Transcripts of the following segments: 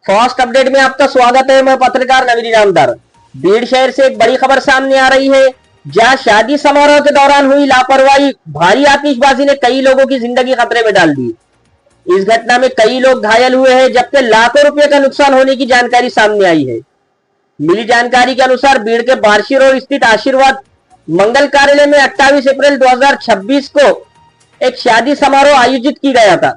Fast update में आपका स्वागत है। मैं पत्रकार नवीन इनामदार। बीड़ शहर से एक बड़ी खबर सामने आ रही है, जहां शादी समारोह के दौरान हुई लापरवाही भारी आतिशबाजी ने कई लोगों की जिंदगी खतरे में डाल दी। इस घटना में कई लोग घायल हुए हैं, जबकि लाखों रुपए का नुकसान होने की जानकारी सामने आई है। मिली जानकारी के अनुसार बीड़ के बार्शी रोड स्थित आशीर्वाद मंगल कार्यालय में 28 अप्रैल 2026 को एक शादी समारोह आयोजित किया गया था।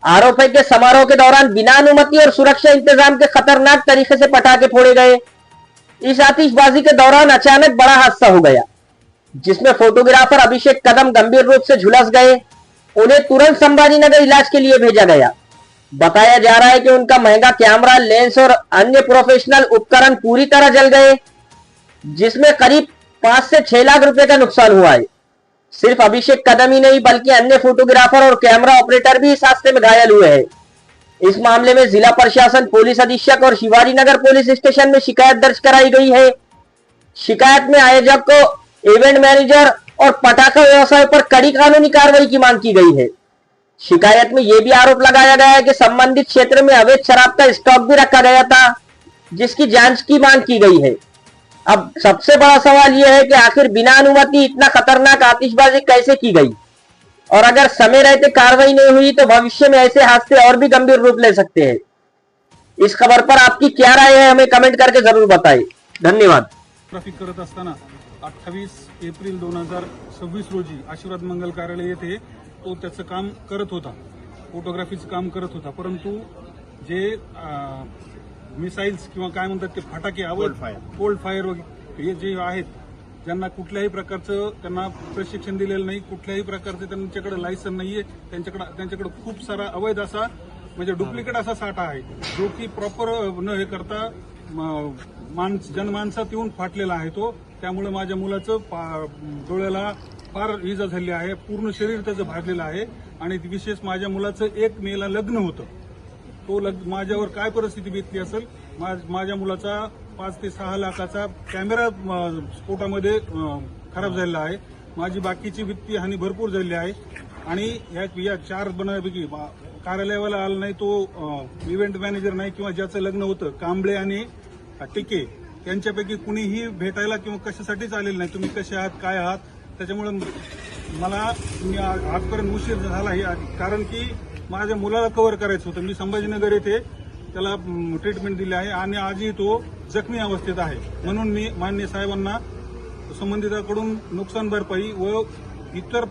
आरोप है कि समारोह के दौरान बिना अनुमति और सुरक्षा इंतजाम के खतरनाक तरीके से पटाखे फोड़े गए। इस आतिशबाजी के दौरान अचानक बड़ा हादसा हो गया, जिसमें फोटोग्राफर अभिषेक कदम गंभीर रूप से झुलस गए। उन्हें तुरंत संभाजीनगर इलाज के लिए भेजा गया। बताया जा रहा है कि उनका महंगा कैमरा, लेंस और अन्य प्रोफेशनल उपकरण पूरी तरह जल गए, जिसमें करीब 5 से 6 लाख रुपए का नुकसान हुआ है। सिर्फ अभिषेक कदम ही नहीं, बल्कि अन्य फोटोग्राफर और कैमरा ऑपरेटर भी इस हादसे में घायल हुए हैं। इस मामले में जिला प्रशासन, पुलिस अधीक्षक और शिवाजी नगर पुलिस स्टेशन में शिकायत दर्ज कराई गई है। शिकायत में आयोजक को, इवेंट मैनेजर और पटाखा व्यवसाय पर कड़ी कानूनी कार्रवाई की मांग की गई है। शिकायत में यह भी आरोप लगाया गया है कि संबंधित क्षेत्र में अवैध शराब का स्टॉक भी रखा गया था, जिसकी जांच की मांग की गई है। अब सबसे बड़ा सवाल यह है कि आखिर बिना अनुमति इतना खतरनाक आतिशबाजी कैसे की गई, और अगर समय रहते कार्रवाई नहीं हुई तो भविष्य में ऐसे हादसे और भी गंभीर रूप ले सकते हैं। इस खबर पर आपकी क्या राय है, हमें कमेंट करके जरूर बताएं। धन्यवाद। ट्रॅफिक करत असताना 28 एप्रिल 2026 रोजी आशीर्वाद मंगल कार्यालय येथे तो त्याचं काम करत होता, फोटोग्राफीचं काम करत होता। परंतु जे मिसाईल्स किंवा काय म्हणतात ते फटाके, कोल्ड फायर वगैरे हे जे आहेत, ज्यांना कुठल्याही प्रकारचं त्यांना प्रशिक्षण दिलेलं नाही, कुठल्याही प्रकारचं त्यांच्याकडे लायसन नाहीये, त्यांच्याकडे खूप सारा अवैध असा म्हणजे डुप्लिकेट असा साठा आहे, जो की प्रॉपर न हे करता जनमानसात येऊन फाटलेला आहे तो। त्यामुळे माझ्या मुलाचं डोळ्याला फार इजा झाली आहे, पूर्ण शरीर त्याचं भाजलेलं आहे। आणि विशेष माझ्या मुलाचं 1 मेला लग्न होतं, तो माझ्यावर काय परिस्थिती बेतली असेल। माझ्या मुलाचा 5 ते 6 लाखाचा कॅमेरा स्फोटामध्ये खराब झालेला आहे। माझी बाकीची वित्तीय हानी भरपूर झाली आहे। आणि या 4 बनापैकी कार्यालयाला आला नाही तो इव्हेंट मॅनेजर नाही, किंवा ज्याचं लग्न होतं कांबळे आणि टिके यांच्यापैकी कुणीही भेटायला किंवा कशासाठीच आलेलं नाही। तुम्ही कसे आहात, काय आहात, त्याच्यामुळे मला आजपर्यंत उशीर झाला, कारण की माझ्या मुलाला कव्हर करायचं होतं। मी संभाजीनगर येथे त्याला ट्रीटमेंट दिली आहे आणि आजही तो जखमी अवस्थेत आहे। म्हणून मी माननीय साहेबांना संबंधितांकडून नुकसान भरपाई व इतर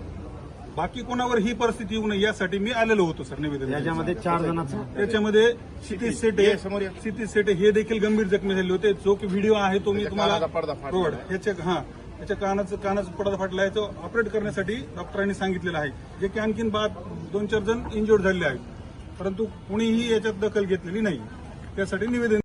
बाकी कोणावर ही परिस्थिती येऊ नये यासाठी मी आलेलो होतो सर निवेदन। याच्यामध्ये 4 जणांचं, त्याच्यामध्ये क्षितिज सेटे हे देखील गंभीर जखमी झाले होते, जो की व्हिडिओ आहे तो मी तुम्हाला याच्या कानाचा पडदा फाटला आहे, तो ऑपरेट करण्यासाठी डॉक्टरांनी सांगितलेलं आहे, जे की आणखीन 2-4 जण इंजर्ड झालेले आहेत, परंतु कुणीही याच्यात दखल घेतलेली नाही। त्यासाठी निवेदन